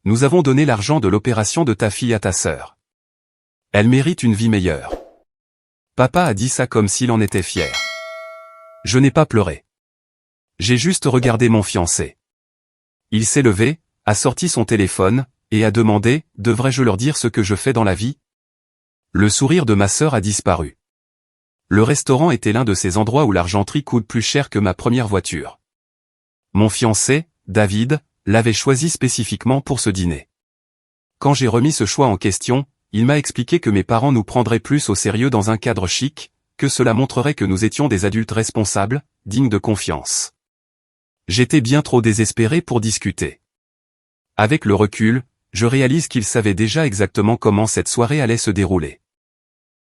nous avons donné l'argent de l'opération de ta fille à ta sœur. Elle mérite une vie meilleure. Papa a dit ça comme s'il en était fier. Je n'ai pas pleuré. J'ai juste regardé mon fiancé. Il s'est levé, a sorti son téléphone, et a demandé, devrais-je leur dire ce que je fais dans la vie? Le sourire de ma sœur a disparu. Le restaurant était l'un de ces endroits où l'argenterie coûte plus cher que ma première voiture. Mon fiancé, David, l'avait choisi spécifiquement pour ce dîner. Quand j'ai remis ce choix en question, il m'a expliqué que mes parents nous prendraient plus au sérieux dans un cadre chic, que cela montrerait que nous étions des adultes responsables, dignes de confiance. J'étais bien trop désespéré pour discuter. Avec le recul, je réalise qu'il savait déjà exactement comment cette soirée allait se dérouler.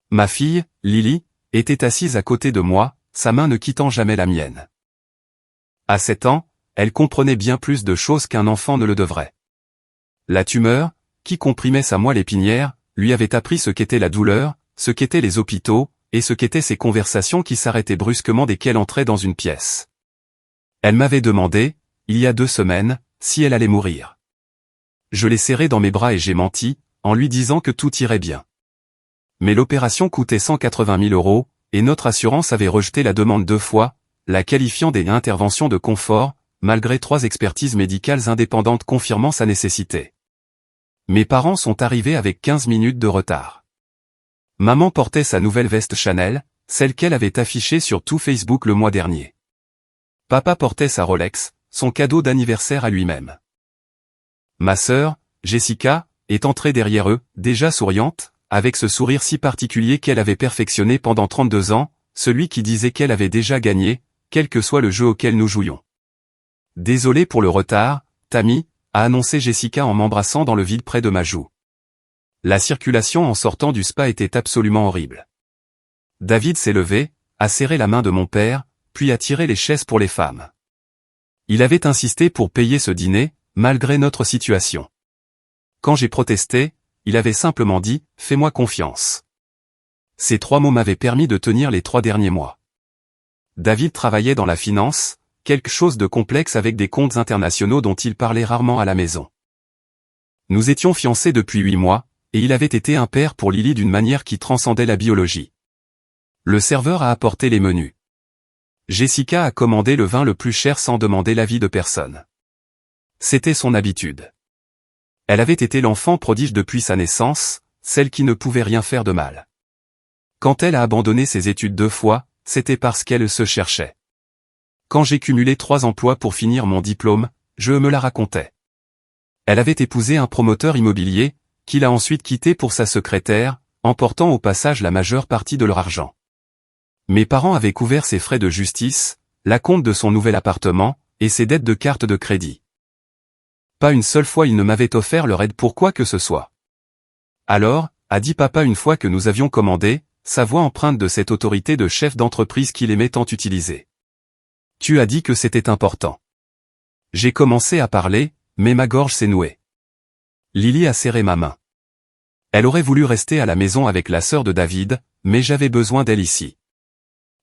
Ma fille, Lily, était assise à côté de moi, sa main ne quittant jamais la mienne. À 7 ans, elle comprenait bien plus de choses qu'un enfant ne le devrait. La tumeur, qui comprimait sa moelle épinière, lui avait appris ce qu'était la douleur, ce qu'étaient les hôpitaux, et ce qu'étaient ces conversations qui s'arrêtaient brusquement dès qu'elle entrait dans une pièce. Elle m'avait demandé, il y a 2 semaines, si elle allait mourir. Je l'ai serrée dans mes bras et j'ai menti, en lui disant que tout irait bien. Mais l'opération coûtait 180 000 €, et notre assurance avait rejeté la demande 2 fois, la qualifiant d'intervention de confort, malgré 3 expertises médicales indépendantes confirmant sa nécessité. Mes parents sont arrivés avec 15 minutes de retard. Maman portait sa nouvelle veste Chanel, celle qu'elle avait affichée sur tout Facebook le mois dernier. Papa portait sa Rolex, son cadeau d'anniversaire à lui-même. Ma sœur, Jessica, est entrée derrière eux, déjà souriante, avec ce sourire si particulier qu'elle avait perfectionné pendant 32 ans, celui qui disait qu'elle avait déjà gagné, quel que soit le jeu auquel nous jouions. Désolé pour le retard, Tammy, a annoncé Jessica en m'embrassant dans le vide près de ma joue. La circulation en sortant du spa était absolument horrible. David s'est levé, a serré la main de mon père, puis a tiré les chaises pour les femmes. Il avait insisté pour payer ce dîner, malgré notre situation. Quand j'ai protesté, il avait simplement dit « Fais-moi confiance ». Ces 3 mots m'avaient permis de tenir les 3 derniers mois. David travaillait dans la finance, quelque chose de complexe avec des comptes internationaux dont il parlait rarement à la maison. Nous étions fiancés depuis 8 mois, et il avait été un père pour Lily d'une manière qui transcendait la biologie. Le serveur a apporté les menus. Jessica a commandé le vin le plus cher sans demander l'avis de personne. C'était son habitude. Elle avait été l'enfant prodige depuis sa naissance, celle qui ne pouvait rien faire de mal. Quand elle a abandonné ses études 2 fois, c'était parce qu'elle se cherchait. Quand j'ai cumulé 3 emplois pour finir mon diplôme, je me la racontais. Elle avait épousé un promoteur immobilier, qu'il a ensuite quitté pour sa secrétaire, emportant au passage la majeure partie de leur argent. Mes parents avaient couvert ses frais de justice, l'acompte de son nouvel appartement, et ses dettes de carte de crédit. Pas une seule fois ils ne m'avaient offert leur aide pour quoi que ce soit. Alors, a dit papa une fois que nous avions commandé, sa voix empreinte de cette autorité de chef d'entreprise qu'il aimait tant utiliser. Tu as dit que c'était important. J'ai commencé à parler, mais ma gorge s'est nouée. Lily a serré ma main. Elle aurait voulu rester à la maison avec la sœur de David, mais j'avais besoin d'elle ici.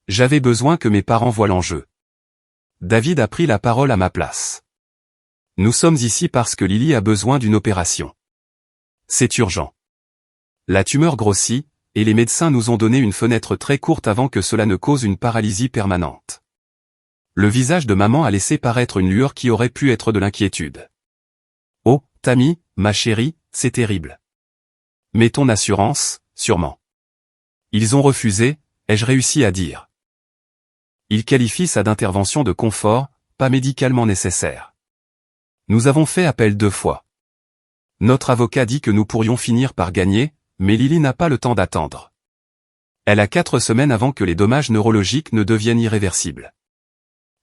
J'avais besoin que mes parents voient l'enjeu. David a pris la parole à ma place. Nous sommes ici parce que Lily a besoin d'une opération. C'est urgent. La tumeur grossit, et les médecins nous ont donné une fenêtre très courte avant que cela ne cause une paralysie permanente. Le visage de maman a laissé paraître une lueur qui aurait pu être de l'inquiétude. Oh, Tammy, ma chérie, c'est terrible. Mais ton assurance, sûrement. Ils ont refusé, ai-je réussi à dire. Ils qualifient ça d'intervention de confort, pas médicalement nécessaire. Nous avons fait appel 2 fois. Notre avocat dit que nous pourrions finir par gagner, mais Lily n'a pas le temps d'attendre. Elle a 4 semaines avant que les dommages neurologiques ne deviennent irréversibles.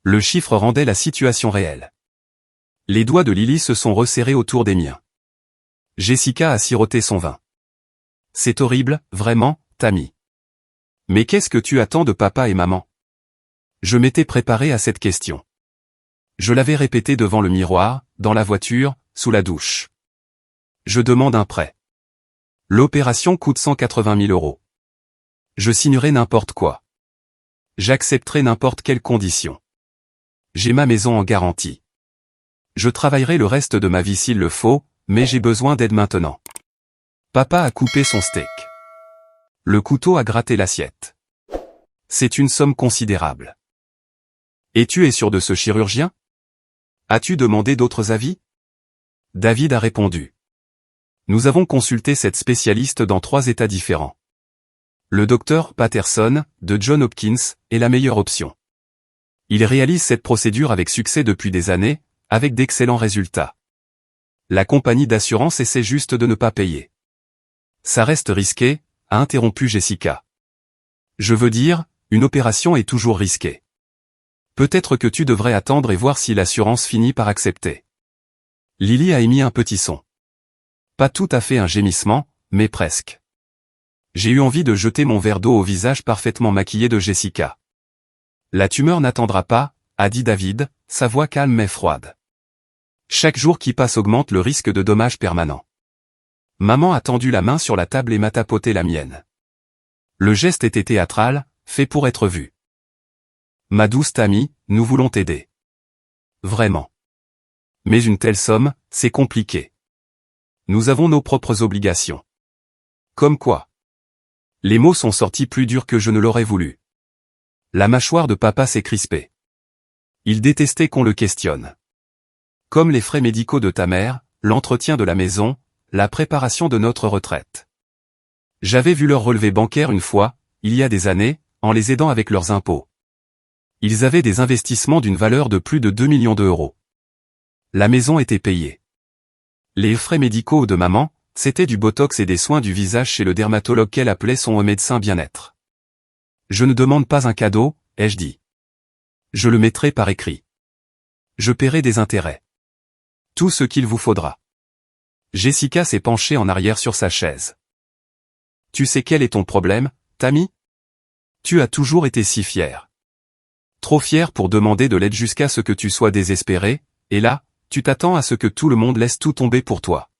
Le chiffre rendait la situation réelle. Les doigts de Lily se sont resserrés autour des miens. Jessica a siroté son vin. C'est horrible, vraiment, Tammy. Mais qu'est-ce que tu attends de papa et maman? Je m'étais préparé à cette question. Je l'avais répété devant le miroir, dans la voiture, sous la douche. Je demande un prêt. L'opération coûte 180 000 €. Je signerai n'importe quoi. J'accepterai n'importe quelle condition. J'ai ma maison en garantie. Je travaillerai le reste de ma vie s'il le faut, mais j'ai besoin d'aide maintenant. Papa a coupé son steak. Le couteau a gratté l'assiette. C'est une somme considérable. Et tu es sûr de ce chirurgien? As-tu demandé d'autres avis? David a répondu. Nous avons consulté cette spécialiste dans 3 États différents. Le docteur Patterson, de Johns Hopkins, est la meilleure option. Il réalise cette procédure avec succès depuis des années, avec d'excellents résultats. La compagnie d'assurance essaie juste de ne pas payer. Ça reste risqué, a interrompu Jessica. Je veux dire, une opération est toujours risquée. Peut-être que tu devrais attendre et voir si l'assurance finit par accepter. Lily a émis un petit son. Pas tout à fait un gémissement, mais presque. J'ai eu envie de jeter mon verre d'eau au visage parfaitement maquillé de Jessica. La tumeur n'attendra pas, a dit David, sa voix calme mais froide. Chaque jour qui passe augmente le risque de dommages permanents. Maman a tendu la main sur la table et m'a tapoté la mienne. Le geste était théâtral, fait pour être vu. Ma douce Tammy, nous voulons t'aider. Vraiment. Mais une telle somme, c'est compliqué. Nous avons nos propres obligations. Comme quoi? Les mots sont sortis plus durs que je ne l'aurais voulu. La mâchoire de papa s'est crispée. Il détestait qu'on le questionne. Comme les frais médicaux de ta mère, l'entretien de la maison, la préparation de notre retraite. J'avais vu leur relevé bancaire une fois, il y a des années, en les aidant avec leurs impôts. Ils avaient des investissements d'une valeur de plus de 2 millions d'euros. La maison était payée. Les frais médicaux de maman, c'était du botox et des soins du visage chez le dermatologue qu'elle appelait son médecin bien-être. Je ne demande pas un cadeau, ai-je dit. Je le mettrai par écrit. Je paierai des intérêts. Tout ce qu'il vous faudra. Jessica s'est penchée en arrière sur sa chaise. Tu sais quel est ton problème, Tammy? Tu as toujours été si fière. Trop fière pour demander de l'aide jusqu'à ce que tu sois désespérée, et là, tu t'attends à ce que tout le monde laisse tout tomber pour toi.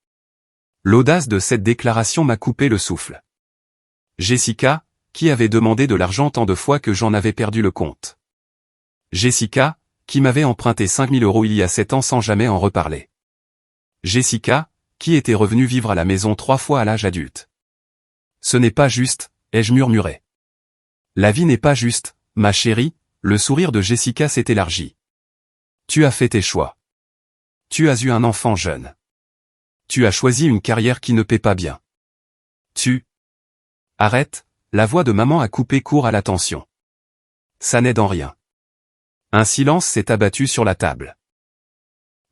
L'audace de cette déclaration m'a coupé le souffle. Jessica, qui avait demandé de l'argent tant de fois que j'en avais perdu le compte. Jessica, qui m'avait emprunté 5 000 € il y a 7 ans sans jamais en reparler. Jessica, qui était revenue vivre à la maison 3 fois à l'âge adulte. Ce n'est pas juste, ai-je murmuré. La vie n'est pas juste, ma chérie, le sourire de Jessica s'est élargi. Tu as fait tes choix. Tu as eu un enfant jeune. Tu as choisi une carrière qui ne paie pas bien. Arrête, la voix de maman a coupé court à l'attention. Ça n'aide en rien. Un silence s'est abattu sur la table.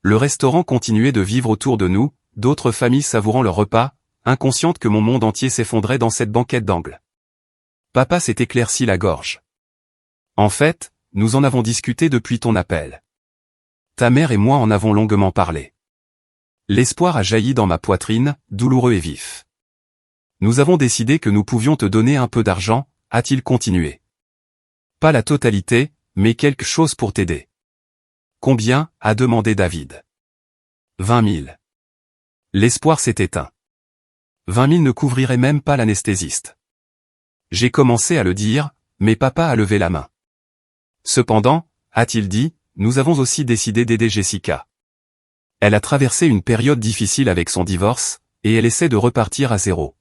Le restaurant continuait de vivre autour de nous, d'autres familles savourant leur repas, inconscientes que mon monde entier s'effondrait dans cette banquette d'angle. Papa s'est éclairci la gorge. En fait, nous en avons discuté depuis ton appel. Ta mère et moi en avons longuement parlé. L'espoir a jailli dans ma poitrine, douloureux et vif. Nous avons décidé que nous pouvions te donner un peu d'argent, a-t-il continué. Pas la totalité, mais quelque chose pour t'aider. Combien, a demandé David. 20 000. L'espoir s'est éteint. 20 000 ne couvrirait même pas l'anesthésiste. J'ai commencé à le dire, mais papa a levé la main. Cependant, a-t-il dit, nous avons aussi décidé d'aider Jessica. Elle a traversé une période difficile avec son divorce, et elle essaie de repartir à zéro.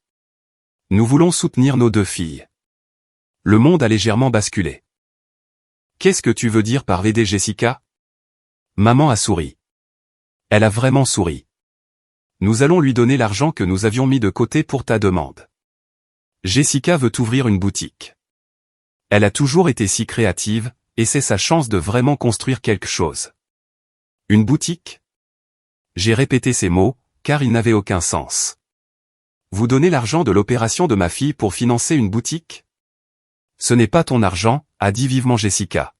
Nous voulons soutenir nos 2 filles. Le monde a légèrement basculé. Qu'est-ce que tu veux dire par aider Jessica? Maman a souri. Elle a vraiment souri. Nous allons lui donner l'argent que nous avions mis de côté pour ta demande. Jessica veut ouvrir une boutique. Elle a toujours été si créative, et c'est sa chance de vraiment construire quelque chose. Une boutique? J'ai répété ces mots, car ils n'avaient aucun sens. Vous donnez l'argent de l'opération de ma fille pour financer une boutique? Ce n'est pas ton argent, a dit vivement Jessica.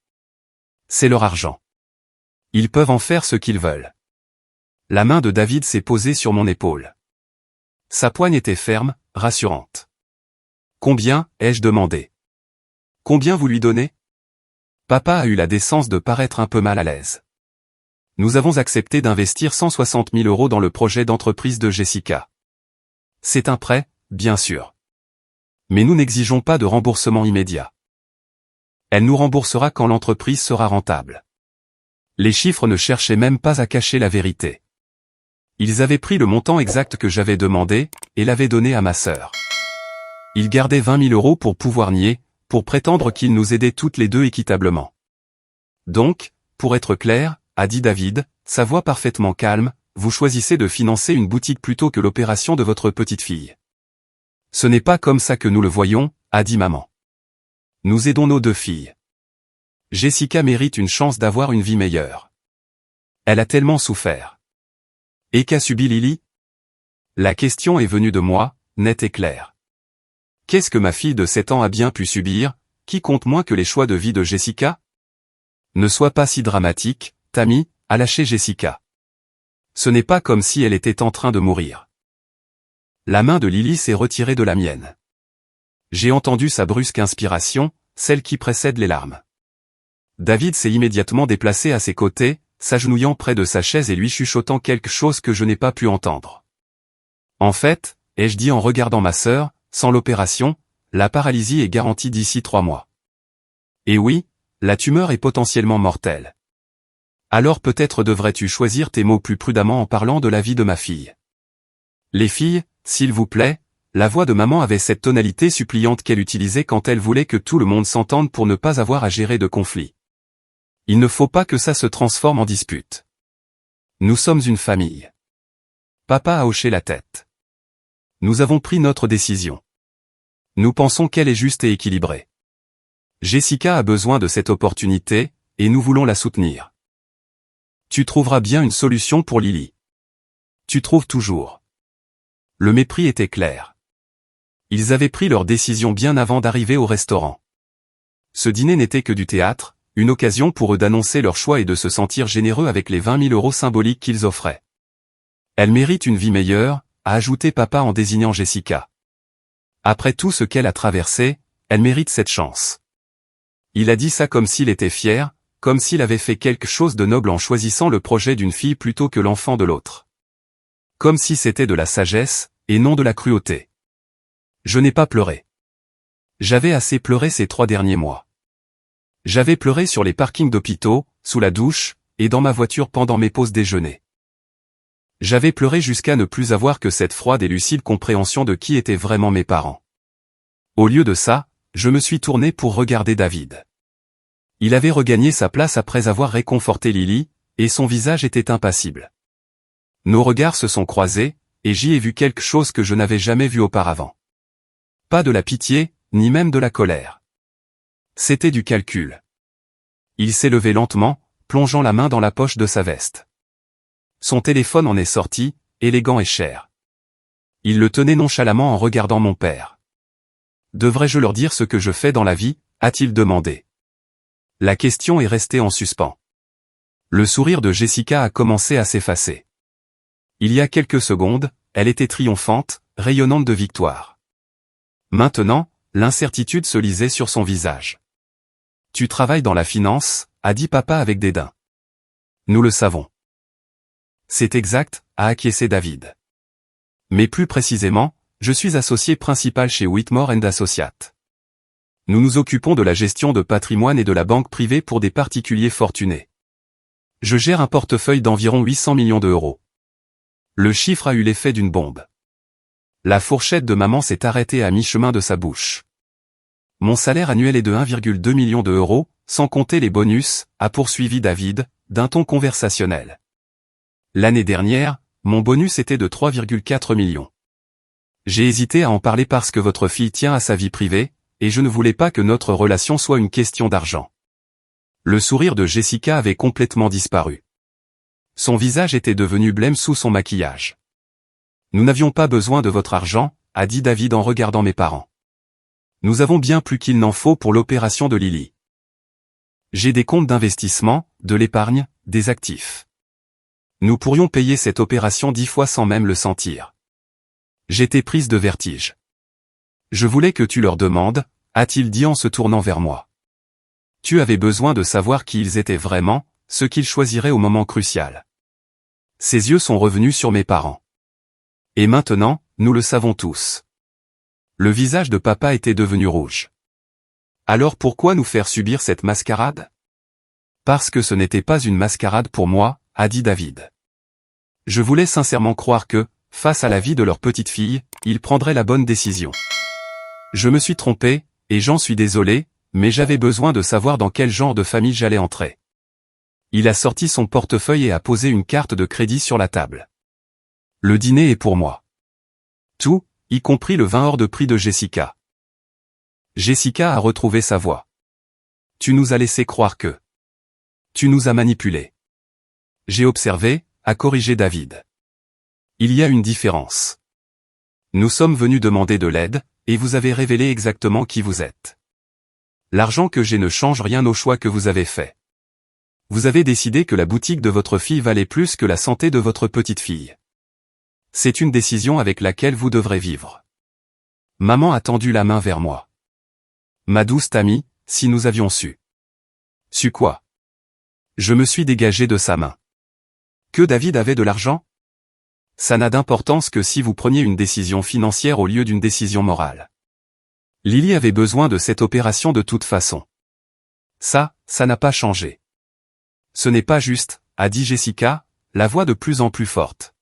C'est leur argent. Ils peuvent en faire ce qu'ils veulent. La main de David s'est posée sur mon épaule. Sa poigne était ferme, rassurante. Combien, ai-je demandé. Combien vous lui donnez? Papa a eu la décence de paraître un peu mal à l'aise. Nous avons accepté d'investir 160 000 € dans le projet d'entreprise de Jessica. C'est un prêt, bien sûr. Mais nous n'exigeons pas de remboursement immédiat. Elle nous remboursera quand l'entreprise sera rentable. Les chiffres ne cherchaient même pas à cacher la vérité. Ils avaient pris le montant exact que j'avais demandé, et l'avaient donné à ma sœur. Ils gardaient 20 000 € pour pouvoir nier, pour prétendre qu'ils nous aidaient toutes les deux équitablement. Donc, pour être clair, a dit David, sa voix parfaitement calme, vous choisissez de financer une boutique plutôt que l'opération de votre petite fille. Ce n'est pas comme ça que nous le voyons, a dit maman. Nous aidons nos deux filles. Jessica mérite une chance d'avoir une vie meilleure. Elle a tellement souffert. Et qu'a subi Lily? La question est venue de moi, nette et claire. Qu'est-ce que ma fille de 7 ans a bien pu subir, qui compte moins que les choix de vie de Jessica? Ne sois pas si dramatique, Tammy, a lâché Jessica. Ce n'est pas comme si elle était en train de mourir. La main de Lily s'est retirée de la mienne. J'ai entendu sa brusque inspiration, celle qui précède les larmes. David s'est immédiatement déplacé à ses côtés, s'agenouillant près de sa chaise et lui chuchotant quelque chose que je n'ai pas pu entendre. En fait, ai-je dit en regardant ma sœur, sans l'opération, la paralysie est garantie d'ici 3 mois. Et oui, la tumeur est potentiellement mortelle. Alors peut-être devrais-tu choisir tes mots plus prudemment en parlant de la vie de ma fille. Les filles, s'il vous plaît, la voix de maman avait cette tonalité suppliante qu'elle utilisait quand elle voulait que tout le monde s'entende pour ne pas avoir à gérer de conflits. Il ne faut pas que ça se transforme en dispute. Nous sommes une famille. Papa a hoché la tête. Nous avons pris notre décision. Nous pensons qu'elle est juste et équilibrée. Jessica a besoin de cette opportunité, et nous voulons la soutenir. Tu trouveras bien une solution pour Lily. Tu trouves toujours. Le mépris était clair. Ils avaient pris leur décision bien avant d'arriver au restaurant. Ce dîner n'était que du théâtre, une occasion pour eux d'annoncer leur choix et de se sentir généreux avec les 20 000 € symboliques qu'ils offraient. Elle mérite une vie meilleure, a ajouté papa en désignant Jessica. Après tout ce qu'elle a traversé, elle mérite cette chance. Il a dit ça comme s'il était fier, comme s'il avait fait quelque chose de noble en choisissant le projet d'une fille plutôt que l'enfant de l'autre. Comme si c'était de la sagesse, et non de la cruauté. Je n'ai pas pleuré. J'avais assez pleuré ces 3 derniers mois. J'avais pleuré sur les parkings d'hôpitaux, sous la douche, et dans ma voiture pendant mes pauses déjeuner. J'avais pleuré jusqu'à ne plus avoir que cette froide et lucide compréhension de qui étaient vraiment mes parents. Au lieu de ça, je me suis tourné pour regarder David. Il avait regagné sa place après avoir réconforté Lily, et son visage était impassible. Nos regards se sont croisés, et j'y ai vu quelque chose que je n'avais jamais vu auparavant. Pas de la pitié, ni même de la colère. C'était du calcul. Il s'est levé lentement, plongeant la main dans la poche de sa veste. Son téléphone en est sorti, élégant et cher. Il le tenait nonchalamment en regardant mon père. « Devrais-je leur dire ce que je fais dans la vie ?» a-t-il demandé. La question est restée en suspens. Le sourire de Jessica a commencé à s'effacer. Il y a quelques secondes, elle était triomphante, rayonnante de victoire. Maintenant, l'incertitude se lisait sur son visage. « Tu travailles dans la finance ?» a dit papa avec dédain. « Nous le savons. » C'est exact, a acquiescé David. Mais plus précisément, je suis associé principal chez Whitmore & Associates. Nous nous occupons de la gestion de patrimoine et de la banque privée pour des particuliers fortunés. Je gère un portefeuille d'environ 800 millions d'euros. Le chiffre a eu l'effet d'une bombe. La fourchette de maman s'est arrêtée à mi-chemin de sa bouche. Mon salaire annuel est de 1,2 million d'euros, sans compter les bonus, a poursuivi David, d'un ton conversationnel. L'année dernière, mon bonus était de 3,4 millions. J'ai hésité à en parler parce que votre fille tient à sa vie privée, et je ne voulais pas que notre relation soit une question d'argent. Le sourire de Jessica avait complètement disparu. Son visage était devenu blême sous son maquillage. Nous n'avions pas besoin de votre argent, a dit David en regardant mes parents. Nous avons bien plus qu'il n'en faut pour l'opération de Lily. J'ai des comptes d'investissement, de l'épargne, des actifs. Nous pourrions payer cette opération 10 fois sans même le sentir. J'étais prise de vertige. Je voulais que tu leur demandes, a-t-il dit en se tournant vers moi. Tu avais besoin de savoir qui ils étaient vraiment, ce qu'ils choisiraient au moment crucial. Ses yeux sont revenus sur mes parents. Et maintenant, nous le savons tous. Le visage de papa était devenu rouge. Alors pourquoi nous faire subir cette mascarade? Parce que ce n'était pas une mascarade pour moi, a dit David. Je voulais sincèrement croire que, face à la vie de leur petite fille, ils prendraient la bonne décision. Je me suis trompé, et j'en suis désolé, mais j'avais besoin de savoir dans quel genre de famille j'allais entrer. Il a sorti son portefeuille et a posé une carte de crédit sur la table. Le dîner est pour moi. Tout, y compris le vin hors de prix de Jessica. Jessica a retrouvé sa voix. Tu nous as laissé croire que. Tu nous as manipulés. J'ai observé, a corrigé David. Il y a une différence. Nous sommes venus demander de l'aide, et vous avez révélé exactement qui vous êtes. L'argent que j'ai ne change rien au choix que vous avez fait. Vous avez décidé que la boutique de votre fille valait plus que la santé de votre petite fille. C'est une décision avec laquelle vous devrez vivre. Maman a tendu la main vers moi. Ma douce Tammy, si nous avions su. Su quoi? Je me suis dégagé de sa main. Que David avait de l'argent? Ça n'a d'importance que si vous preniez une décision financière au lieu d'une décision morale. Lily avait besoin de cette opération de toute façon. Ça n'a pas changé. Ce n'est pas juste, a dit Jessica, la voix de plus en plus forte.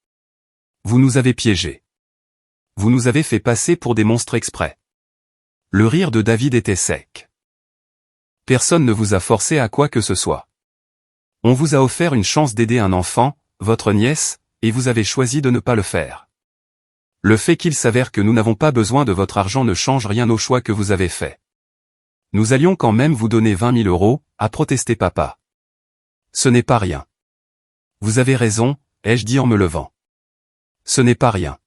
Vous nous avez piégés. Vous nous avez fait passer pour des monstres exprès. Le rire de David était sec. Personne ne vous a forcé à quoi que ce soit. On vous a offert une chance d'aider un enfant, votre nièce, et vous avez choisi de ne pas le faire. Le fait qu'il s'avère que nous n'avons pas besoin de votre argent ne change rien au choix que vous avez fait. Nous allions quand même vous donner 20 000 €, a protesté papa. Ce n'est pas rien. Vous avez raison, ai-je dit en me levant. Ce n'est pas rien.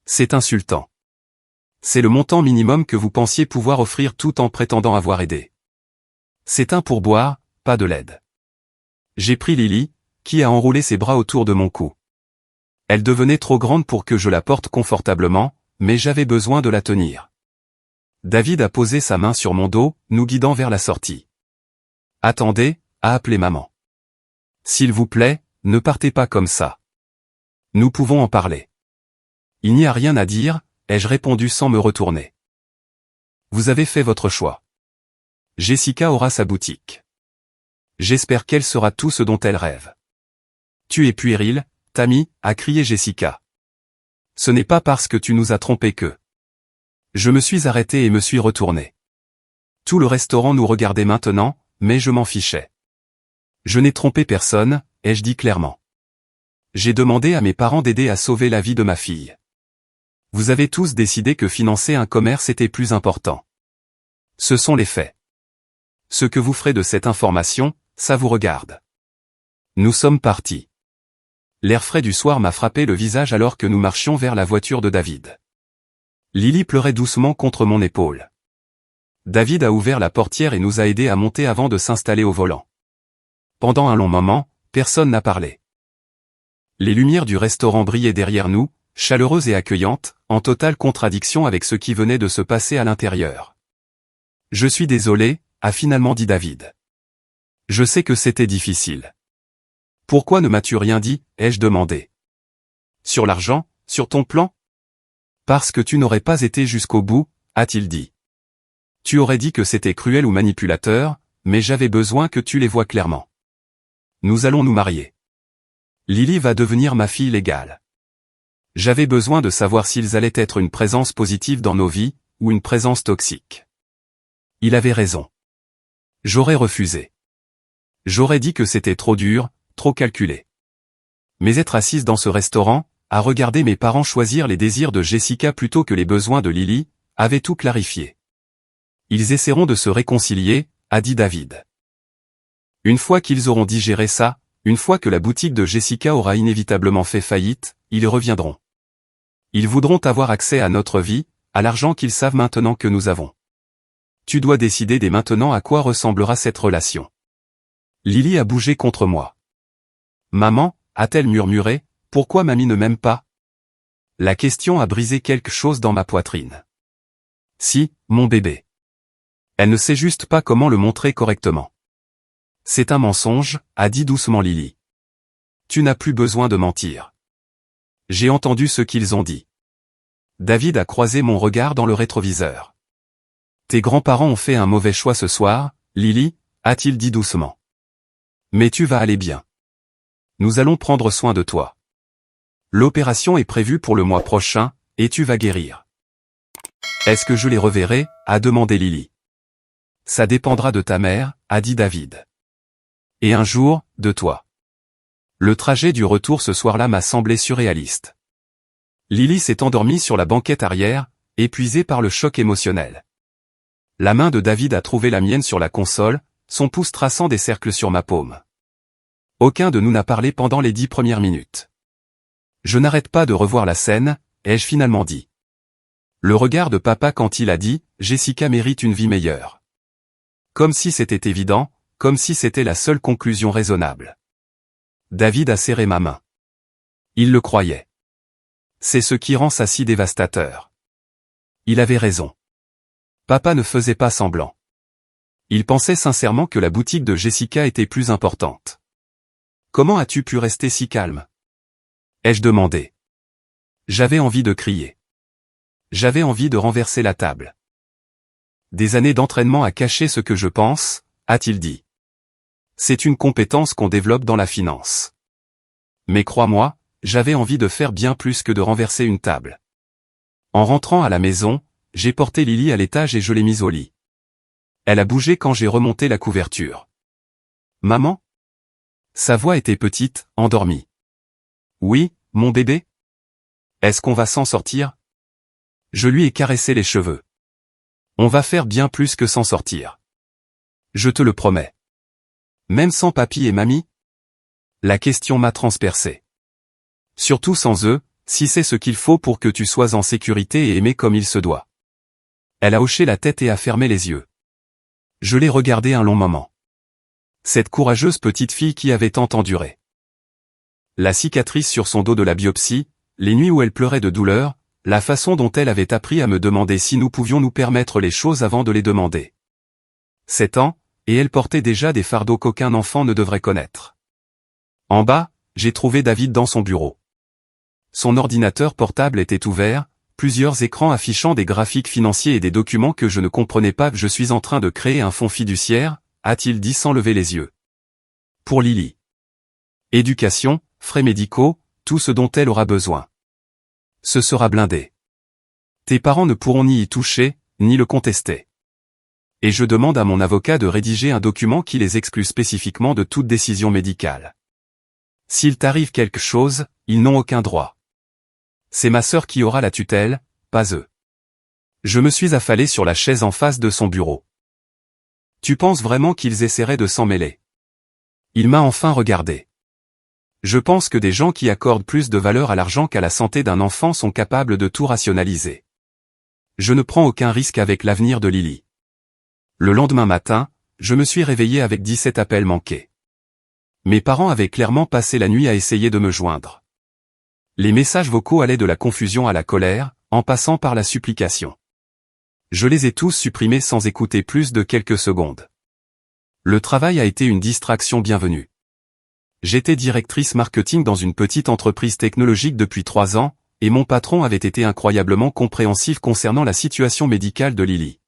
C'est insultant. C'est le montant minimum que vous pensiez pouvoir offrir tout en prétendant avoir aidé. C'est un pourboire, pas de l'aide. J'ai pris Lily, qui a enroulé ses bras autour de mon cou. Elle devenait trop grande pour que je la porte confortablement, mais j'avais besoin de la tenir. David a posé sa main sur mon dos, nous guidant vers la sortie. Attendez, a appelé maman. S'il vous plaît, ne partez pas comme ça. Nous pouvons en parler. Il n'y a rien à dire, ai-je répondu sans me retourner. Vous avez fait votre choix. Jessica aura sa boutique. J'espère qu'elle sera tout ce dont elle rêve. Tu es puéril, Tammy, a crié Jessica. Ce n'est pas parce que tu nous as trompés que. Je me suis arrêté et me suis retourné. Tout le restaurant nous regardait maintenant, mais je m'en fichais. Je n'ai trompé personne, ai-je dit clairement. J'ai demandé à mes parents d'aider à sauver la vie de ma fille. Vous avez tous décidé que financer un commerce était plus important. Ce sont les faits. Ce que vous ferez de cette information, ça vous regarde. Nous sommes partis. L'air frais du soir m'a frappé le visage alors que nous marchions vers la voiture de David. Lily pleurait doucement contre mon épaule. David a ouvert la portière et nous a aidés à monter avant de s'installer au volant. Pendant un long moment, personne n'a parlé. Les lumières du restaurant brillaient derrière nous, chaleureuses et accueillantes, en totale contradiction avec ce qui venait de se passer à l'intérieur. Je suis désolé, a finalement dit David. Je sais que c'était difficile. Pourquoi ne m'as-tu rien dit, ai-je demandé. Sur l'argent, sur ton plan? Parce que tu n'aurais pas été jusqu'au bout, a-t-il dit. Tu aurais dit que c'était cruel ou manipulateur, mais j'avais besoin que tu les vois clairement. Nous allons nous marier. Lily va devenir ma fille légale. J'avais besoin de savoir s'ils allaient être une présence positive dans nos vies, ou une présence toxique. Il avait raison. J'aurais refusé. J'aurais dit que c'était trop dur, trop calculé. Mais être assise dans ce restaurant, à regarder mes parents choisir les désirs de Jessica plutôt que les besoins de Lily, avait tout clarifié. Ils essaieront de se réconcilier, a dit David. Une fois qu'ils auront digéré ça, une fois que la boutique de Jessica aura inévitablement fait faillite, ils reviendront. Ils voudront avoir accès à notre vie, à l'argent qu'ils savent maintenant que nous avons. Tu dois décider dès maintenant à quoi ressemblera cette relation. Lily a bougé contre moi. Maman, a-t-elle murmuré, pourquoi mamie ne m'aime pas? La question a brisé quelque chose dans ma poitrine. Si, mon bébé. Elle ne sait juste pas comment le montrer correctement. C'est un mensonge, a dit doucement Lily. Tu n'as plus besoin de mentir. J'ai entendu ce qu'ils ont dit. David a croisé mon regard dans le rétroviseur. Tes grands-parents ont fait un mauvais choix ce soir, Lily, a-t-il dit doucement. Mais tu vas aller bien. Nous allons prendre soin de toi. L'opération est prévue pour le mois prochain, et tu vas guérir. Est-ce que je les reverrai, a demandé Lily. Ça dépendra de ta mère, a dit David. Et un jour, de toi. Le trajet du retour ce soir-là m'a semblé surréaliste. Lily s'est endormie sur la banquette arrière, épuisée par le choc émotionnel. La main de David a trouvé la mienne sur la console, son pouce traçant des cercles sur ma paume. Aucun de nous n'a parlé pendant les 10 premières minutes. Je n'arrête pas de revoir la scène, ai-je finalement dit. Le regard de papa quand il a dit « Jessica mérite une vie meilleure ». Comme si c'était évident, comme si c'était la seule conclusion raisonnable. David a serré ma main. Il le croyait. C'est ce qui rend ça si dévastateur. Il avait raison. Papa ne faisait pas semblant. Il pensait sincèrement que la boutique de Jessica était plus importante. Comment as-tu pu rester si calme? Ai-je demandé. J'avais envie de crier. J'avais envie de renverser la table. Des années d'entraînement à cacher ce que je pense, a-t-il dit. C'est une compétence qu'on développe dans la finance. Mais crois-moi, j'avais envie de faire bien plus que de renverser une table. En rentrant à la maison, j'ai porté Lily à l'étage et je l'ai mise au lit. Elle a bougé quand j'ai remonté la couverture. Maman? Sa voix était petite, endormie. Oui, mon bébé? Est-ce qu'on va s'en sortir? Je lui ai caressé les cheveux. On va faire bien plus que s'en sortir. Je te le promets. Même sans papy et mamie? La question m'a transpercé. Surtout sans eux, si c'est ce qu'il faut pour que tu sois en sécurité et aimé comme il se doit. Elle a hoché la tête et a fermé les yeux. Je l'ai regardée un long moment. Cette courageuse petite fille qui avait tant enduré. La cicatrice sur son dos de la biopsie, les nuits où elle pleurait de douleur, la façon dont elle avait appris à me demander si nous pouvions nous permettre les choses avant de les demander. 7 ans, et elle portait déjà des fardeaux qu'aucun enfant ne devrait connaître. En bas, j'ai trouvé David dans son bureau. Son ordinateur portable était ouvert, plusieurs écrans affichant des graphiques financiers et des documents que je ne comprenais pas. Je suis en train de créer un fonds fiduciaire, a-t-il dit sans lever les yeux. Pour Lily. Éducation, frais médicaux, tout ce dont elle aura besoin. Ce sera blindé. Tes parents ne pourront ni y toucher, ni le contester. Et je demande à mon avocat de rédiger un document qui les exclut spécifiquement de toute décision médicale. S'il t'arrive quelque chose, ils n'ont aucun droit. C'est ma sœur qui aura la tutelle, pas eux. Je me suis affalé sur la chaise en face de son bureau. Tu penses vraiment qu'ils essaieraient de s'en mêler? Il m'a enfin regardé. Je pense que des gens qui accordent plus de valeur à l'argent qu'à la santé d'un enfant sont capables de tout rationaliser. Je ne prends aucun risque avec l'avenir de Lily. Le lendemain matin, je me suis réveillé avec 17 appels manqués. Mes parents avaient clairement passé la nuit à essayer de me joindre. Les messages vocaux allaient de la confusion à la colère, en passant par la supplication. Je les ai tous supprimés sans écouter plus de quelques secondes. Le travail a été une distraction bienvenue. J'étais directrice marketing dans une petite entreprise technologique depuis 3 ans, et mon patron avait été incroyablement compréhensif concernant la situation médicale de Lily.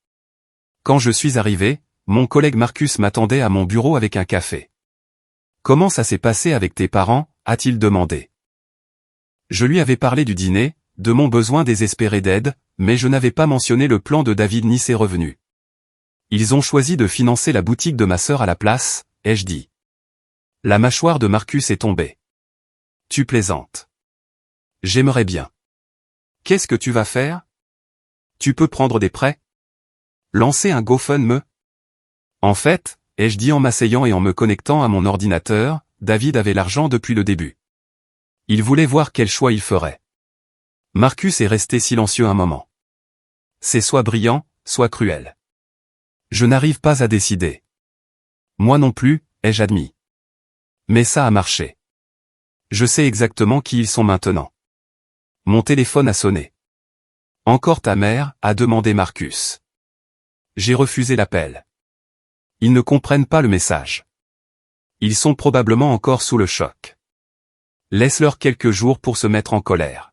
Quand je suis arrivé, mon collègue Marcus m'attendait à mon bureau avec un café. « Comment ça s'est passé avec tes parents ?» a-t-il demandé. Je lui avais parlé du dîner, de mon besoin désespéré d'aide, mais je n'avais pas mentionné le plan de David ni ses revenus. Ils ont choisi de financer la boutique de ma sœur à la place, ai-je dit. La mâchoire de Marcus est tombée. Tu plaisantes. J'aimerais bien. Qu'est-ce que tu vas faire? Tu peux prendre des prêts? Lancer un GoFundMe? En fait, ai-je dit en m'asseyant et en me connectant à mon ordinateur, David avait l'argent depuis le début. Il voulait voir quel choix il ferait. Marcus est resté silencieux un moment. C'est soit brillant, soit cruel. Je n'arrive pas à décider. Moi non plus, ai-je admis. Mais ça a marché. Je sais exactement qui ils sont maintenant. Mon téléphone a sonné. Encore ta mère, a demandé Marcus. J'ai refusé l'appel. Ils ne comprennent pas le message. Ils sont probablement encore sous le choc. Laisse-leur quelques jours pour se mettre en colère.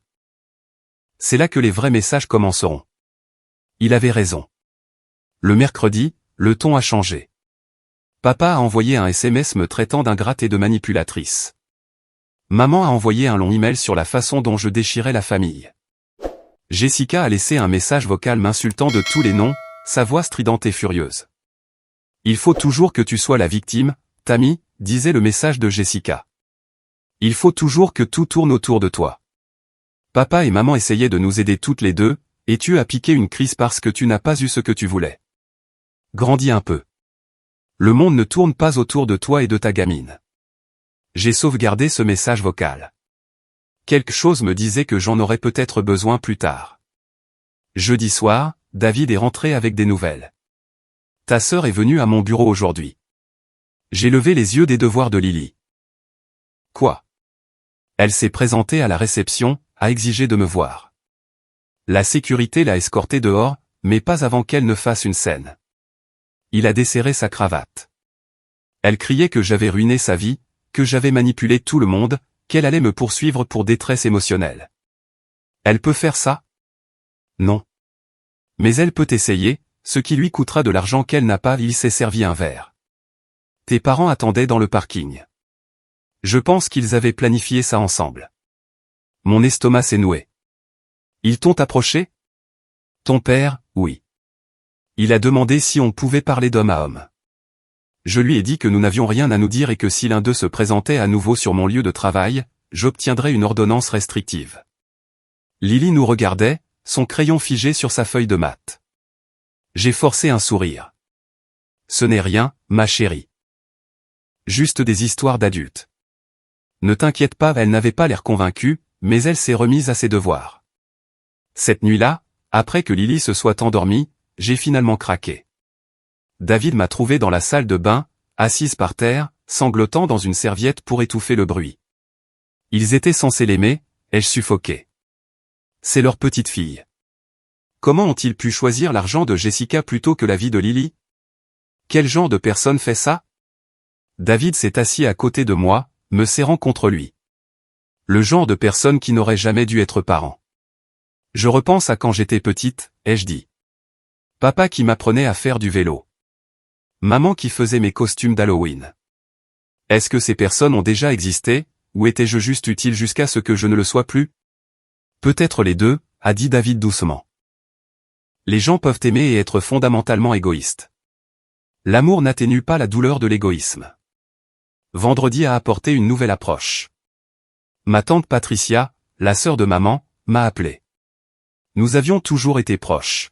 C'est là que les vrais messages commenceront. Il avait raison. Le mercredi, le ton a changé. Papa a envoyé un SMS me traitant d'ingrate et de manipulatrice. Maman a envoyé un long email sur la façon dont je déchirais la famille. Jessica a laissé un message vocal m'insultant de tous les noms, sa voix stridente et furieuse. Il faut toujours que tu sois la victime, Tammy, disait le message de Jessica. Il faut toujours que tout tourne autour de toi. Papa et maman essayaient de nous aider toutes les deux, et tu as piqué une crise parce que tu n'as pas eu ce que tu voulais. Grandis un peu. Le monde ne tourne pas autour de toi et de ta gamine. J'ai sauvegardé ce message vocal. Quelque chose me disait que j'en aurais peut-être besoin plus tard. Jeudi soir, David est rentré avec des nouvelles. Ta sœur est venue à mon bureau aujourd'hui. J'ai levé les yeux des devoirs de Lily. Quoi? Elle s'est présentée à la réception, a exigé de me voir. La sécurité l'a escortée dehors, mais pas avant qu'elle ne fasse une scène. Il a desserré sa cravate. Elle criait que j'avais ruiné sa vie, que j'avais manipulé tout le monde, qu'elle allait me poursuivre pour détresse émotionnelle. Elle peut faire ça? Non. Mais elle peut essayer, ce qui lui coûtera de l'argent qu'elle n'a pas. Il s'est servi un verre. Tes parents attendaient dans le parking. Je pense qu'ils avaient planifié ça ensemble. Mon estomac s'est noué. Ils t'ont approché? Ton père, oui. Il a demandé si on pouvait parler d'homme à homme. Je lui ai dit que nous n'avions rien à nous dire et que si l'un d'eux se présentait à nouveau sur mon lieu de travail, j'obtiendrais une ordonnance restrictive. Lily nous regardait, son crayon figé sur sa feuille de maths. J'ai forcé un sourire. Ce n'est rien, ma chérie. Juste des histoires d'adultes. Ne t'inquiète pas, elle n'avait pas l'air convaincue, mais elle s'est remise à ses devoirs. Cette nuit-là, après que Lily se soit endormie, j'ai finalement craqué. David m'a trouvé dans la salle de bain, assise par terre, sanglotant dans une serviette pour étouffer le bruit. Ils étaient censés l'aimer, ai-je suffoqué. C'est leur petite fille. Comment ont-ils pu choisir l'argent de Jessica plutôt que la vie de Lily? Quel genre de personne fait ça? David s'est assis à côté de moi, me serrant contre lui. Le genre de personne qui n'aurait jamais dû être parent. Je repense à quand j'étais petite, ai-je dit. Papa qui m'apprenait à faire du vélo. Maman qui faisait mes costumes d'Halloween. Est-ce que ces personnes ont déjà existé, ou étais-je juste utile jusqu'à ce que je ne le sois plus? Peut-être les deux, a dit David doucement. Les gens peuvent aimer et être fondamentalement égoïstes. L'amour n'atténue pas la douleur de l'égoïsme. Vendredi a apporté une nouvelle approche. Ma tante Patricia, la sœur de maman, m'a appelé. Nous avions toujours été proches.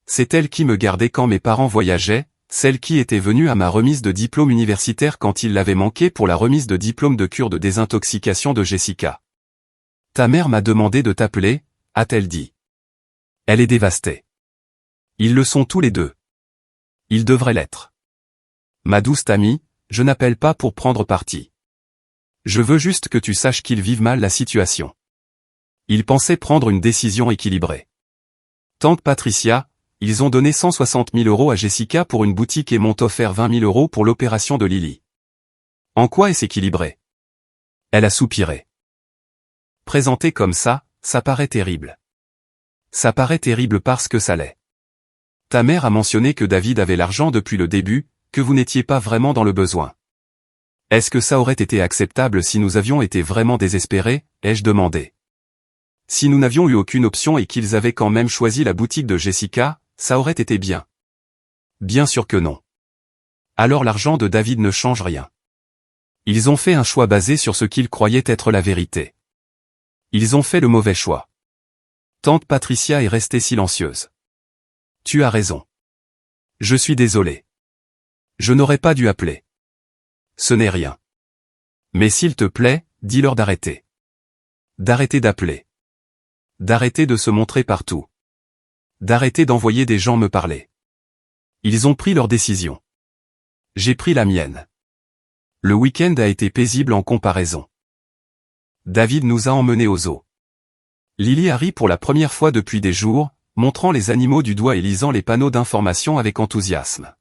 C'est elle qui me gardait quand mes parents voyageaient, celle qui était venue à ma remise de diplôme universitaire quand il l'avait manqué pour la remise de diplôme de cure de désintoxication de Jessica. Ta mère m'a demandé de t'appeler, a-t-elle dit. Elle est dévastée. Ils le sont tous les deux. Ils devraient l'être. Ma douce Tammy, je n'appelle pas pour prendre parti. Je veux juste que tu saches qu'ils vivent mal la situation. Ils pensaient prendre une décision équilibrée. Tante Patricia, ils ont donné 160 000 € à Jessica pour une boutique et m'ont offert 20 000 € pour l'opération de Lily. En quoi est-ce équilibré? Elle a soupiré. Présenté comme ça paraît terrible. Ça paraît terrible parce que ça l'est. Ta mère a mentionné que David avait l'argent depuis le début, que vous n'étiez pas vraiment dans le besoin. Est-ce que ça aurait été acceptable si nous avions été vraiment désespérés, ai-je demandé. Si nous n'avions eu aucune option et qu'ils avaient quand même choisi la boutique de Jessica, ça aurait été bien. Bien sûr que non. Alors l'argent de David ne change rien. Ils ont fait un choix basé sur ce qu'ils croyaient être la vérité. Ils ont fait le mauvais choix. Tante Patricia est restée silencieuse. Tu as raison. Je suis désolé. Je n'aurais pas dû appeler. Ce n'est rien. Mais s'il te plaît, dis-leur d'arrêter. D'arrêter d'appeler. D'arrêter de se montrer partout. D'arrêter d'envoyer des gens me parler. Ils ont pris leur décision. J'ai pris la mienne. Le week-end a été paisible en comparaison. David nous a emmenés au zoo. Lily a ri pour la première fois depuis des jours, montrant les animaux du doigt et lisant les panneaux d'information avec enthousiasme.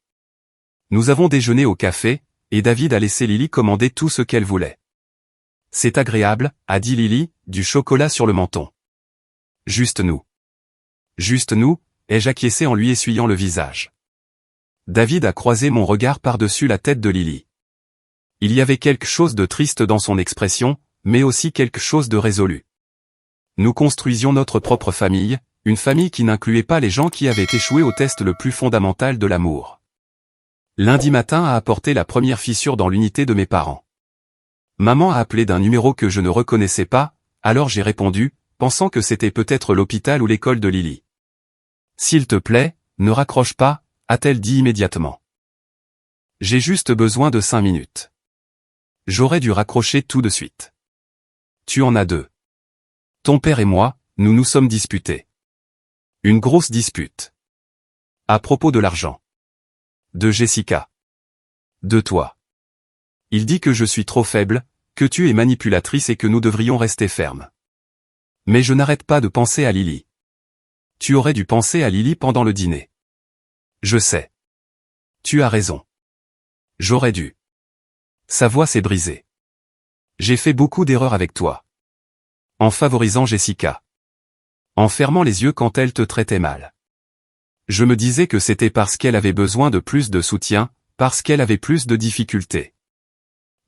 Nous avons déjeuné au café, et David a laissé Lily commander tout ce qu'elle voulait. C'est agréable, a dit Lily, du chocolat sur le menton. Juste nous. Juste nous, ai-je acquiescé en lui essuyant le visage. David a croisé mon regard par-dessus la tête de Lily. Il y avait quelque chose de triste dans son expression, mais aussi quelque chose de résolu. Nous construisions notre propre famille, une famille qui n'incluait pas les gens qui avaient échoué au test le plus fondamental de l'amour. Lundi matin a apporté la première fissure dans l'unité de mes parents. Maman a appelé d'un numéro que je ne reconnaissais pas, alors j'ai répondu, pensant que c'était peut-être l'hôpital ou l'école de Lily. « S'il te plaît, ne raccroche pas », a-t-elle dit immédiatement. « J'ai juste besoin de 5 minutes. » J'aurais dû raccrocher tout de suite. « Tu en as 2. Ton père et moi, nous nous sommes disputés. Une grosse dispute. À propos de l'argent. De Jessica. De toi. Il dit que je suis trop faible, que tu es manipulatrice et que nous devrions rester fermes. Mais je n'arrête pas de penser à Lily. Tu aurais dû penser à Lily pendant le dîner. Je sais. Tu as raison. J'aurais dû. Sa voix s'est brisée. J'ai fait beaucoup d'erreurs avec toi. En favorisant Jessica. En fermant les yeux quand elle te traitait mal. Je me disais que c'était parce qu'elle avait besoin de plus de soutien, parce qu'elle avait plus de difficultés.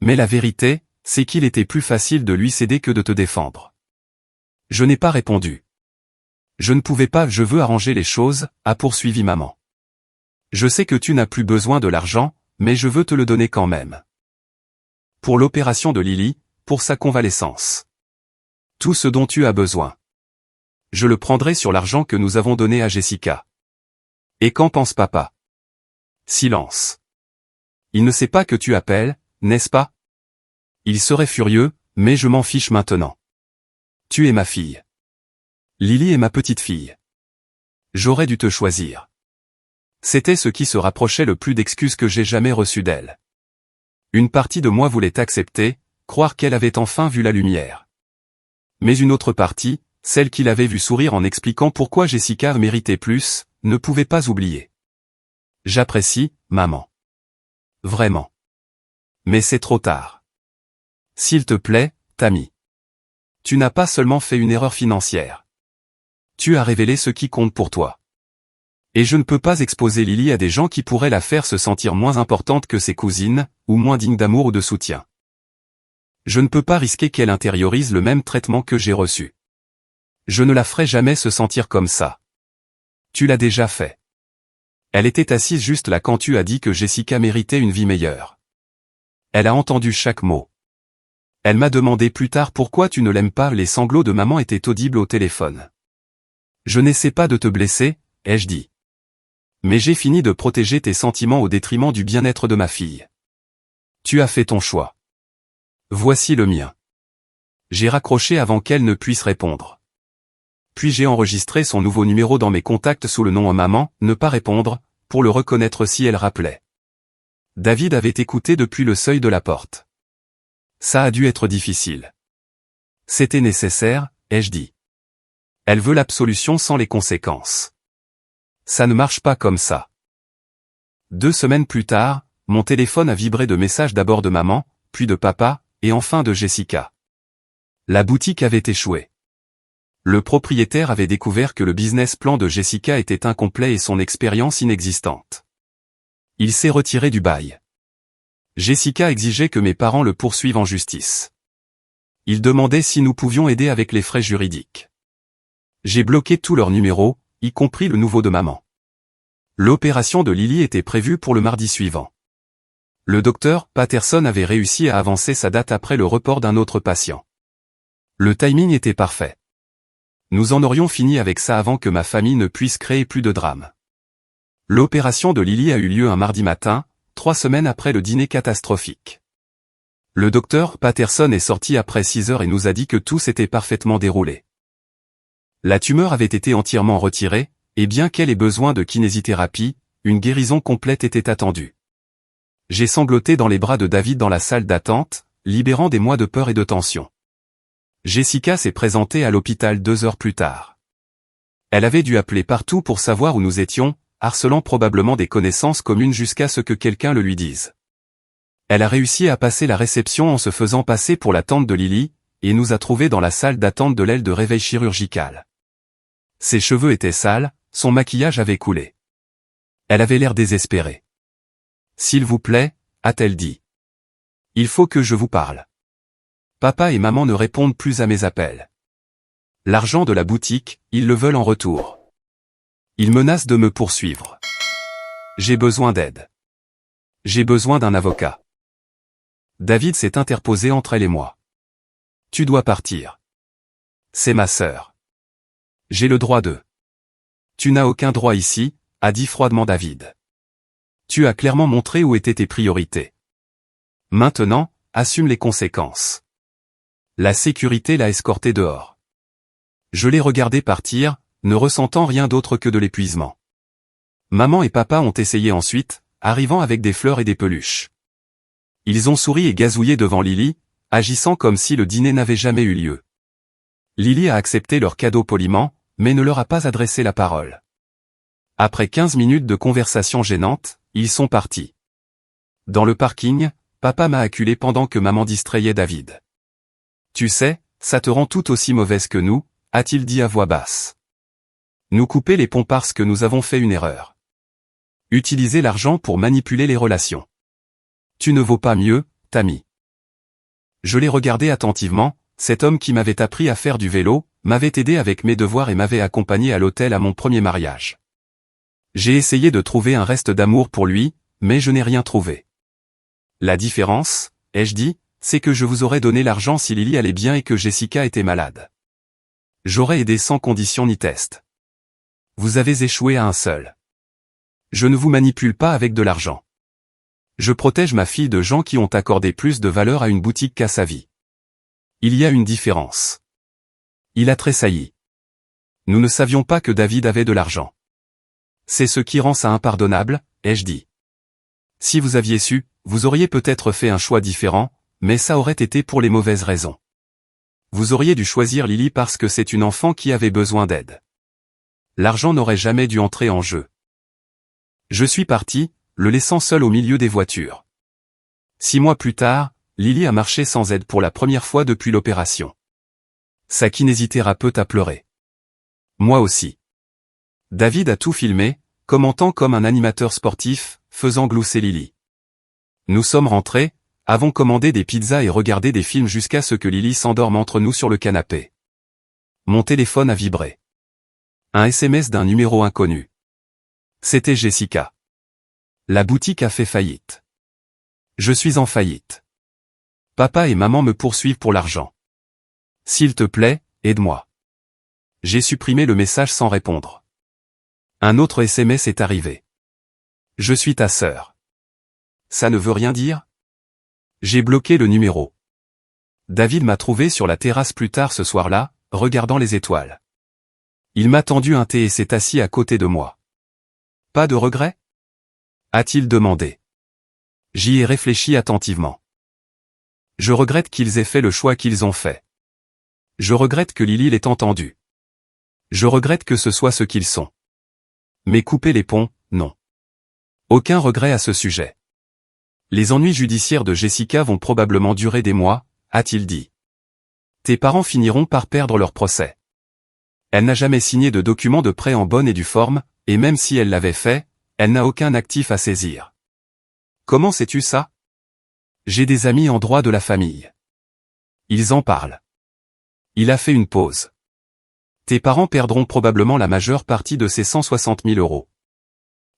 Mais la vérité, c'est qu'il était plus facile de lui céder que de te défendre. Je n'ai pas répondu. Je ne pouvais pas, je veux arranger les choses, a poursuivi maman. Je sais que tu n'as plus besoin de l'argent, mais je veux te le donner quand même. Pour l'opération de Lily, pour sa convalescence. Tout ce dont tu as besoin. Je le prendrai sur l'argent que nous avons donné à Jessica. Et qu'en pense papa? Silence. Il ne sait pas que tu appelles, n'est-ce pas? Il serait furieux, mais je m'en fiche maintenant. Tu es ma fille. Lily est ma petite fille. J'aurais dû te choisir. C'était ce qui se rapprochait le plus d'excuses que j'ai jamais reçues d'elle. Une partie de moi voulait accepter, croire qu'elle avait enfin vu la lumière. Mais une autre partie, celle qui l'avait vu sourire en expliquant pourquoi Jessica méritait plus, ne pouvait pas oublier. J'apprécie, maman. Vraiment. Mais c'est trop tard. S'il te plaît, Tammy. Tu n'as pas seulement fait une erreur financière. Tu as révélé ce qui compte pour toi. Et je ne peux pas exposer Lily à des gens qui pourraient la faire se sentir moins importante que ses cousines, ou moins digne d'amour ou de soutien. Je ne peux pas risquer qu'elle intériorise le même traitement que j'ai reçu. Je ne la ferai jamais se sentir comme ça. Tu l'as déjà fait. Elle était assise juste là quand tu as dit que Jessica méritait une vie meilleure. Elle a entendu chaque mot. Elle m'a demandé plus tard pourquoi tu ne l'aimes pas, les sanglots de maman étaient audibles au téléphone. Je n'essaie pas de te blesser, ai-je dit. Mais j'ai fini de protéger tes sentiments au détriment du bien-être de ma fille. Tu as fait ton choix. Voici le mien. J'ai raccroché avant qu'elle ne puisse répondre. Puis j'ai enregistré son nouveau numéro dans mes contacts sous le nom Maman, ne pas répondre, pour le reconnaître si elle rappelait. David avait écouté depuis le seuil de la porte. Ça a dû être difficile. C'était nécessaire, ai-je dit. Elle veut l'absolution sans les conséquences. Ça ne marche pas comme ça. 2 semaines plus tard, mon téléphone a vibré de messages d'abord de maman, puis de papa, et enfin de Jessica. La boutique avait échoué. Le propriétaire avait découvert que le business plan de Jessica était incomplet et son expérience inexistante. Il s'est retiré du bail. Jessica exigeait que mes parents le poursuivent en justice. Il demandait si nous pouvions aider avec les frais juridiques. J'ai bloqué tous leurs numéros, y compris le nouveau de maman. L'opération de Lily était prévue pour le mardi suivant. Le docteur Patterson avait réussi à avancer sa date après le report d'un autre patient. Le timing était parfait. Nous en aurions fini avec ça avant que ma famille ne puisse créer plus de drame. L'opération de Lily a eu lieu un mardi matin, 3 semaines après le dîner catastrophique. Le docteur Patterson est sorti après 6 heures et nous a dit que tout s'était parfaitement déroulé. La tumeur avait été entièrement retirée, et bien qu'elle ait besoin de kinésithérapie, une guérison complète était attendue. J'ai sangloté dans les bras de David dans la salle d'attente, libérant des mois de peur et de tension. Jessica s'est présentée à l'hôpital 2 heures plus tard. Elle avait dû appeler partout pour savoir où nous étions, harcelant probablement des connaissances communes jusqu'à ce que quelqu'un le lui dise. Elle a réussi à passer la réception en se faisant passer pour la tante de Lily, et nous a trouvés dans la salle d'attente de l'aile de réveil chirurgical. Ses cheveux étaient sales, son maquillage avait coulé. Elle avait l'air désespérée. « S'il vous plaît » a-t-elle dit. « Il faut que je vous parle. » Papa et maman ne répondent plus à mes appels. L'argent de la boutique, ils le veulent en retour. Ils menacent de me poursuivre. J'ai besoin d'aide. J'ai besoin d'un avocat. David s'est interposé entre elle et moi. Tu dois partir. C'est ma sœur. J'ai le droit de. Tu n'as aucun droit ici, a dit froidement David. Tu as clairement montré où étaient tes priorités. Maintenant, assume les conséquences. La sécurité l'a escorté dehors. Je l'ai regardé partir, ne ressentant rien d'autre que de l'épuisement. Maman et papa ont essayé ensuite, arrivant avec des fleurs et des peluches. Ils ont souri et gazouillé devant Lily, agissant comme si le dîner n'avait jamais eu lieu. Lily a accepté leur cadeau poliment, mais ne leur a pas adressé la parole. Après 15 minutes de conversation gênante, ils sont partis. Dans le parking, papa m'a acculé pendant que maman distrayait David. Tu sais, ça te rend tout aussi mauvaise que nous, a-t-il dit à voix basse. Nous couper les ponts parce que nous avons fait une erreur. Utiliser l'argent pour manipuler les relations. Tu ne vaux pas mieux, Tammy. Je l'ai regardé attentivement, cet homme qui m'avait appris à faire du vélo, m'avait aidé avec mes devoirs et m'avait accompagné à l'hôtel à mon premier mariage. J'ai essayé de trouver un reste d'amour pour lui, mais je n'ai rien trouvé. La différence, ai-je dit, c'est que je vous aurais donné l'argent si Lily allait bien et que Jessica était malade. J'aurais aidé sans condition ni test. Vous avez échoué à un seul. Je ne vous manipule pas avec de l'argent. Je protège ma fille de gens qui ont accordé plus de valeur à une boutique qu'à sa vie. Il y a une différence. Il a tressailli. Nous ne savions pas que David avait de l'argent. C'est ce qui rend ça impardonnable, ai-je dit. Si vous aviez su, vous auriez peut-être fait un choix différent, mais ça aurait été pour les mauvaises raisons. Vous auriez dû choisir Lily parce que c'est une enfant qui avait besoin d'aide. L'argent n'aurait jamais dû entrer en jeu. Je suis parti, le laissant seul au milieu des voitures. 6 mois plus tard, Lily a marché sans aide pour la première fois depuis l'opération. Sa kinésithérapeute a pleuré. Moi aussi. David a tout filmé, commentant comme un animateur sportif, faisant glousser Lily. Nous sommes rentrés, avons commandé des pizzas et regardé des films jusqu'à ce que Lily s'endorme entre nous sur le canapé. Mon téléphone a vibré. Un SMS d'un numéro inconnu. C'était Jessica. La boutique a fait faillite. Je suis en faillite. Papa et maman me poursuivent pour l'argent. S'il te plaît, aide-moi. J'ai supprimé le message sans répondre. Un autre SMS est arrivé. Je suis ta sœur. Ça ne veut rien dire? J'ai bloqué le numéro. David m'a trouvé sur la terrasse plus tard ce soir-là, regardant les étoiles. Il m'a tendu un thé et s'est assis à côté de moi. Pas de regret? A-t-il demandé. J'y ai réfléchi attentivement. Je regrette qu'ils aient fait le choix qu'ils ont fait. Je regrette que Lily l'ait entendu. Je regrette que ce soit ce qu'ils sont. Mais couper les ponts, non. Aucun regret à ce sujet. Les ennuis judiciaires de Jessica vont probablement durer des mois, a-t-il dit. Tes parents finiront par perdre leur procès. Elle n'a jamais signé de document de prêt en bonne et due forme, et même si elle l'avait fait, elle n'a aucun actif à saisir. Comment sais-tu ça? J'ai des amis en droit de la famille. Ils en parlent. Il a fait une pause. Tes parents perdront probablement la majeure partie de ces 160 000 €.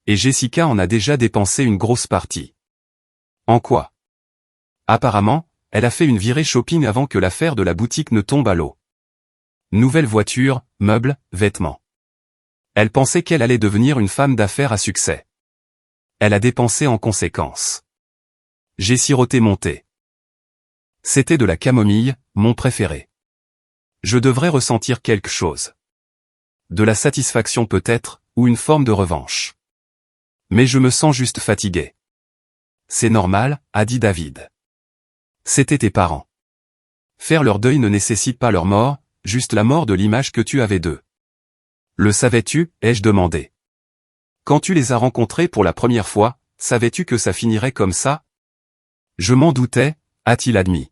Et Jessica en a déjà dépensé une grosse partie. En quoi? Apparemment, elle a fait une virée shopping avant que l'affaire de la boutique ne tombe à l'eau. Nouvelle voiture, meubles, vêtements. Elle pensait qu'elle allait devenir une femme d'affaires à succès. Elle a dépensé en conséquence. J'ai siroté mon thé. C'était de la camomille, mon préféré. Je devrais ressentir quelque chose. De la satisfaction peut-être, ou une forme de revanche. Mais je me sens juste fatigué. C'est normal, a dit David. C'était tes parents. Faire leur deuil ne nécessite pas leur mort, juste la mort de l'image que tu avais d'eux. Le savais-tu, ai-je demandé. Quand tu les as rencontrés pour la première fois, savais-tu que ça finirait comme ça? Je m'en doutais, a-t-il admis.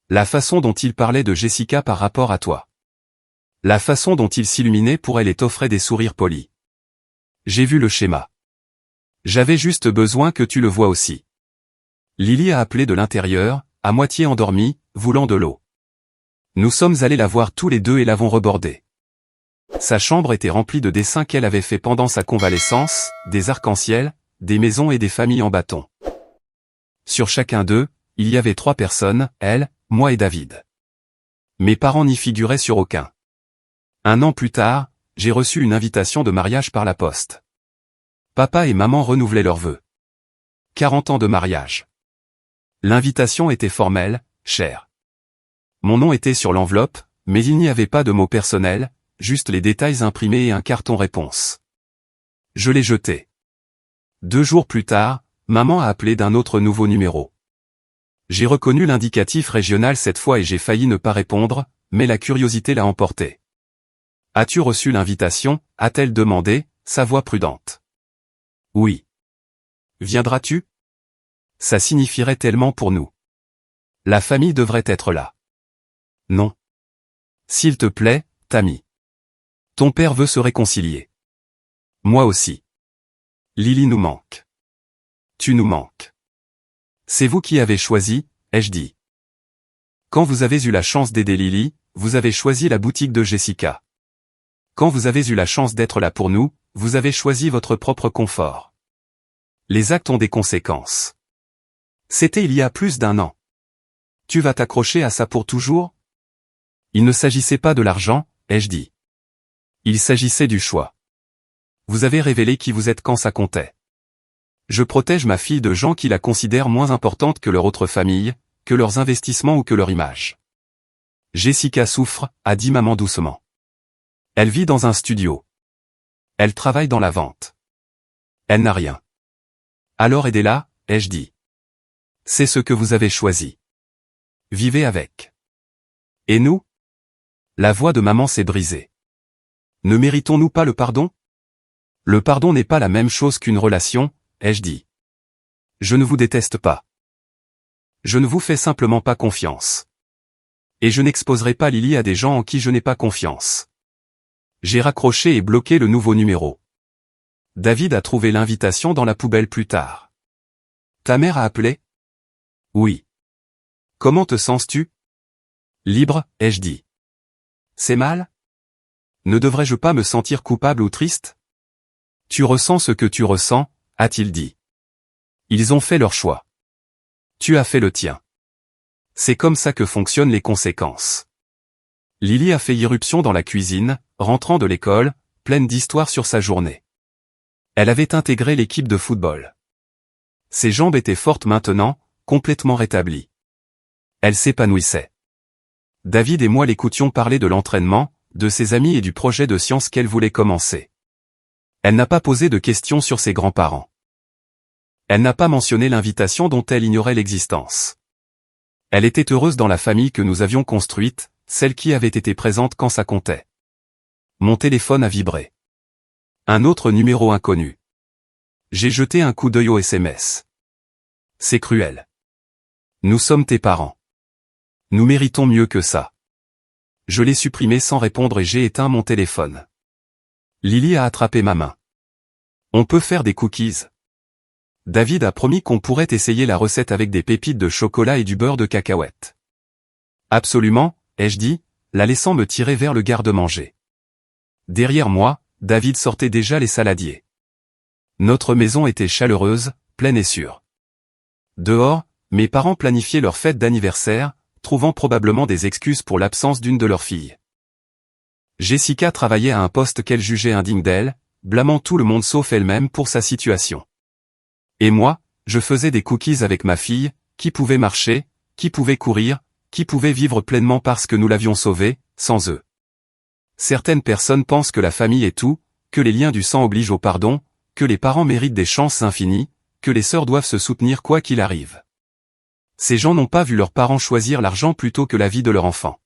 La façon dont il parlait de Jessica par rapport à toi. La façon dont il s'illuminait pour elle et t'offrait des sourires polis. J'ai vu le schéma. J'avais juste besoin que tu le vois aussi. Lily a appelé de l'intérieur, à moitié endormie, voulant de l'eau. Nous sommes allés la voir tous les deux et l'avons rebordée. Sa chambre était remplie de dessins qu'elle avait fait pendant sa convalescence, des arcs-en-ciel, des maisons et des familles en bâton. Sur chacun d'eux, il y avait 3 personnes, elle, moi et David. Mes parents n'y figuraient sur aucun. 1 an plus tard, j'ai reçu une invitation de mariage par la poste. Papa et maman renouvelaient leurs vœux. 40 ans de mariage. L'invitation était formelle, chère. Mon nom était sur l'enveloppe, mais il n'y avait pas de mots personnels, juste les détails imprimés et un carton réponse. Je l'ai jeté. 2 jours plus tard, maman a appelé d'un autre nouveau numéro. J'ai reconnu l'indicatif régional cette fois et j'ai failli ne pas répondre, mais la curiosité l'a emporté. « As-tu reçu l'invitation » a-t-elle demandé, sa voix prudente. « Oui. »« Viendras-tu » Ça signifierait tellement pour nous. La famille devrait être là. « Non. »« S'il te plaît, Tammy. Ton père veut se réconcilier. »« Moi aussi. »« Lily nous manque. »« Tu nous manques. » C'est vous qui avez choisi, ai-je dit. Quand vous avez eu la chance d'aider Lily, vous avez choisi la boutique de Jessica. Quand vous avez eu la chance d'être là pour nous, vous avez choisi votre propre confort. Les actes ont des conséquences. C'était il y a plus d'1 an. Tu vas t'accrocher à ça pour toujours? Il ne s'agissait pas de l'argent, ai-je dit. Il s'agissait du choix. Vous avez révélé qui vous êtes quand ça comptait. Je protège ma fille de gens qui la considèrent moins importante que leur autre famille, que leurs investissements ou que leur image. Jessica souffre, a dit maman doucement. Elle vit dans un studio. Elle travaille dans la vente. Elle n'a rien. Alors aidez-la, ai-je dit. C'est ce que vous avez choisi. Vivez avec. Et nous? La voix de maman s'est brisée. Ne méritons-nous pas le pardon? Le pardon n'est pas la même chose qu'une relation, ai-je dit. Je ne vous déteste pas. Je ne vous fais simplement pas confiance. Et je n'exposerai pas Lily à des gens en qui je n'ai pas confiance. J'ai raccroché et bloqué le nouveau numéro. David a trouvé l'invitation dans la poubelle plus tard. Ta mère a appelé? Oui. Comment te sens-tu? Libre, ai-je dit. C'est mal? Ne devrais-je pas me sentir coupable ou triste? Tu ressens ce que tu ressens, a-t-il dit. Ils ont fait leur choix. Tu as fait le tien. C'est comme ça que fonctionnent les conséquences. Lily a fait irruption dans la cuisine, rentrant de l'école, pleine d'histoires sur sa journée. Elle avait intégré l'équipe de football. Ses jambes étaient fortes maintenant, complètement rétablies. Elle s'épanouissait. David et moi l'écoutions parler de l'entraînement, de ses amis et du projet de science qu'elle voulait commencer. Elle n'a pas posé de questions sur ses grands-parents. Elle n'a pas mentionné l'invitation dont elle ignorait l'existence. Elle était heureuse dans la famille que nous avions construite, celle qui avait été présente quand ça comptait. Mon téléphone a vibré. Un autre numéro inconnu. J'ai jeté un coup d'œil au SMS. C'est cruel. Nous sommes tes parents. Nous méritons mieux que ça. Je l'ai supprimé sans répondre et j'ai éteint mon téléphone. Lily a attrapé ma main. On peut faire des cookies. David a promis qu'on pourrait essayer la recette avec des pépites de chocolat et du beurre de cacahuète. Absolument, ai-je dit, la laissant me tirer vers le garde-manger. Derrière moi, David sortait déjà les saladiers. Notre maison était chaleureuse, pleine et sûre. Dehors, mes parents planifiaient leur fête d'anniversaire, trouvant probablement des excuses pour l'absence d'une de leurs filles. Jessica travaillait à un poste qu'elle jugeait indigne d'elle, blâmant tout le monde sauf elle-même pour sa situation. Et moi, je faisais des cookies avec ma fille, qui pouvait marcher, qui pouvait courir, qui pouvait vivre pleinement parce que nous l'avions sauvée, sans eux. Certaines personnes pensent que la famille est tout, que les liens du sang obligent au pardon, que les parents méritent des chances infinies, que les sœurs doivent se soutenir quoi qu'il arrive. Ces gens n'ont pas vu leurs parents choisir l'argent plutôt que la vie de leur enfant.